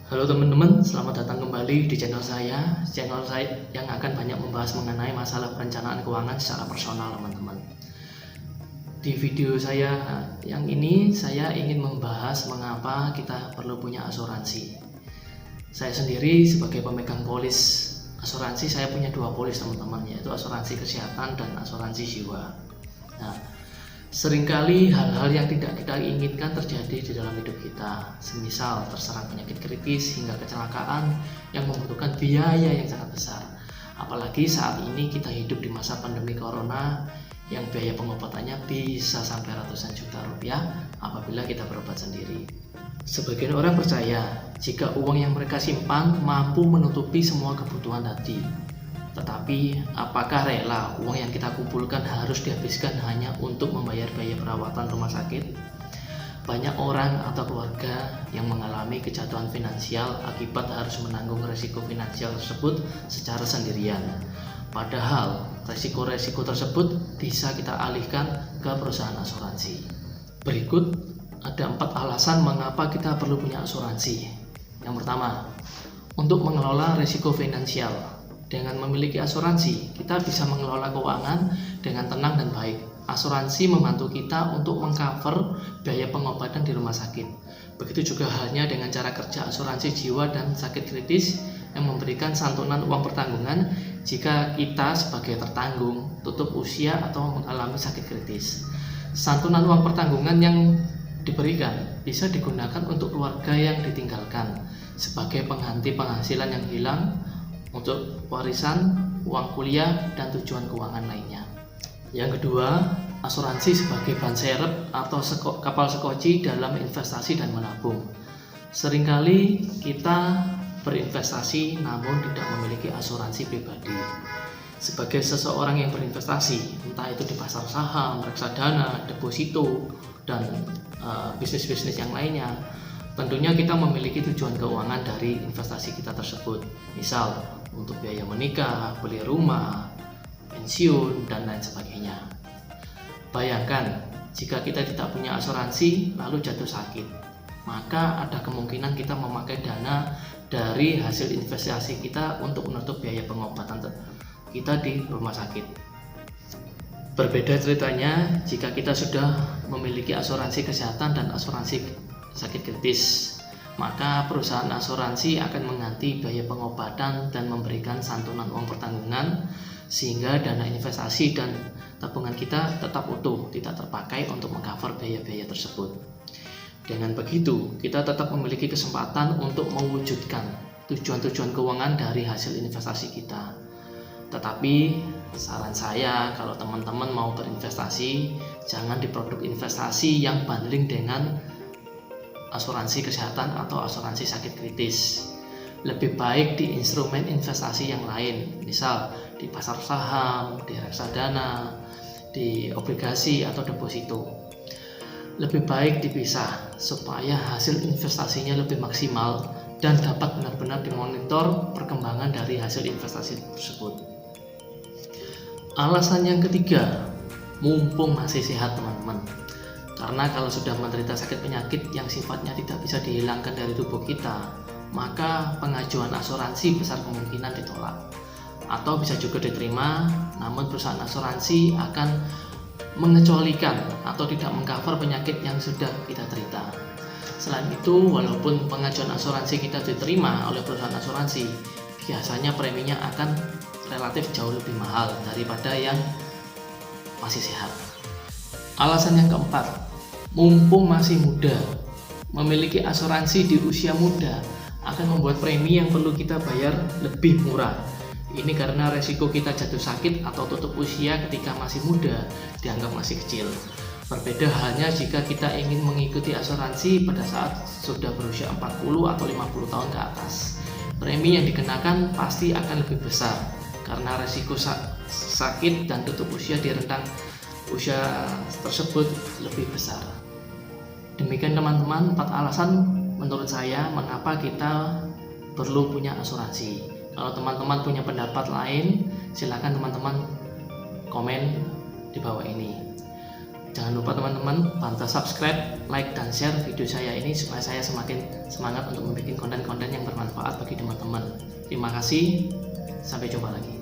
Halo teman-teman, selamat datang kembali di channel saya yang akan banyak membahas mengenai masalah perencanaan keuangan secara personal teman-teman. Di video saya yang ini, saya ingin membahas mengapa kita perlu punya asuransi. Saya sendiri sebagai pemegang polis asuransi, saya punya 2 polis teman-teman, yaitu asuransi kesehatan dan asuransi jiwa. Nah, seringkali hal-hal yang tidak kita inginkan terjadi di dalam hidup kita, semisal terserang penyakit kritis hingga kecelakaan yang membutuhkan biaya yang sangat besar. Apalagi saat ini kita hidup di masa pandemi corona yang biaya pengobatannya bisa sampai ratusan juta rupiah apabila kita berobat sendiri. Sebagian orang percaya jika uang yang mereka simpan mampu menutupi semua kebutuhan tadi. Tetapi, apakah rela uang yang kita kumpulkan harus dihabiskan hanya untuk membayar biaya perawatan rumah sakit? Banyak orang atau keluarga yang mengalami kejatuhan finansial akibat harus menanggung resiko finansial tersebut secara sendirian. Padahal, resiko-resiko tersebut bisa kita alihkan ke perusahaan asuransi. Berikut ada 4 alasan mengapa kita perlu punya asuransi. Yang pertama, untuk mengelola resiko finansial. Dengan memiliki asuransi, kita bisa mengelola keuangan dengan tenang dan baik. Asuransi membantu kita untuk mengcover biaya pengobatan di rumah sakit. Begitu juga halnya dengan cara kerja asuransi jiwa dan sakit kritis yang memberikan santunan uang pertanggungan jika kita sebagai tertanggung tutup usia atau mengalami sakit kritis. Santunan uang pertanggungan yang diberikan bisa digunakan untuk keluarga yang ditinggalkan sebagai pengganti penghasilan yang hilang, untuk warisan, uang kuliah, dan tujuan keuangan lainnya. Yang kedua, asuransi sebagai ban serep atau kapal sekoci dalam investasi dan menabung. Seringkali kita berinvestasi namun tidak memiliki asuransi pribadi. Sebagai seseorang yang berinvestasi, entah itu di pasar saham, reksadana, deposito, dan bisnis-bisnis yang lainnya, tentunya kita memiliki tujuan keuangan dari investasi kita tersebut. Misal, untuk biaya menikah, beli rumah, pensiun, dan lain sebagainya. Bayangkan, jika kita tidak punya asuransi lalu jatuh sakit, maka ada kemungkinan kita memakai dana dari hasil investasi kita untuk menutup biaya pengobatan kita di rumah sakit. Berbeda ceritanya jika kita sudah memiliki asuransi kesehatan dan asuransi sakit kritis, maka perusahaan asuransi akan mengganti biaya pengobatan dan memberikan santunan uang pertanggungan sehingga dana investasi dan tabungan kita tetap utuh, tidak terpakai untuk mengcover biaya-biaya tersebut. Dengan begitu, kita tetap memiliki kesempatan untuk mewujudkan tujuan-tujuan keuangan dari hasil investasi kita. Tetapi saran saya, kalau teman-teman mau berinvestasi, jangan di produk investasi yang bundling dengan asuransi kesehatan atau asuransi sakit kritis. Lebih baik di instrumen investasi yang lain, misal di pasar saham, di reksadana, di obligasi atau deposito. Lebih baik dipisah supaya hasil investasinya lebih maksimal dan dapat benar-benar dimonitor perkembangan dari hasil investasi tersebut. Alasan yang ketiga, mumpung masih sehat teman-teman. Karena kalau sudah menderita sakit penyakit yang sifatnya tidak bisa dihilangkan dari tubuh kita, maka pengajuan asuransi besar kemungkinan ditolak. Atau bisa juga diterima, namun perusahaan asuransi akan mengecualikan atau tidak mengcover penyakit yang sudah kita derita. Selain itu, walaupun pengajuan asuransi kita diterima oleh perusahaan asuransi, biasanya preminya akan relatif jauh lebih mahal daripada yang masih sehat. Alasan yang keempat, mumpung masih muda, memiliki asuransi di usia muda akan membuat premi yang perlu kita bayar lebih murah. Ini karena resiko kita jatuh sakit atau tutup usia ketika masih muda dianggap masih kecil. Berbeda halnya jika kita ingin mengikuti asuransi pada saat sudah berusia 40 atau 50 tahun ke atas. Premi yang dikenakan pasti akan lebih besar karena resiko sakit dan tutup usia di rentang usia tersebut lebih besar. Demikian teman-teman, 4 alasan menurut saya mengapa kita perlu punya asuransi. Kalau teman-teman punya pendapat lain, silakan teman-teman komen di bawah ini. Jangan lupa teman-teman bantu subscribe, like, dan share video saya ini supaya saya semakin semangat untuk membuat konten-konten yang bermanfaat bagi teman-teman. Terima kasih, sampai jumpa lagi.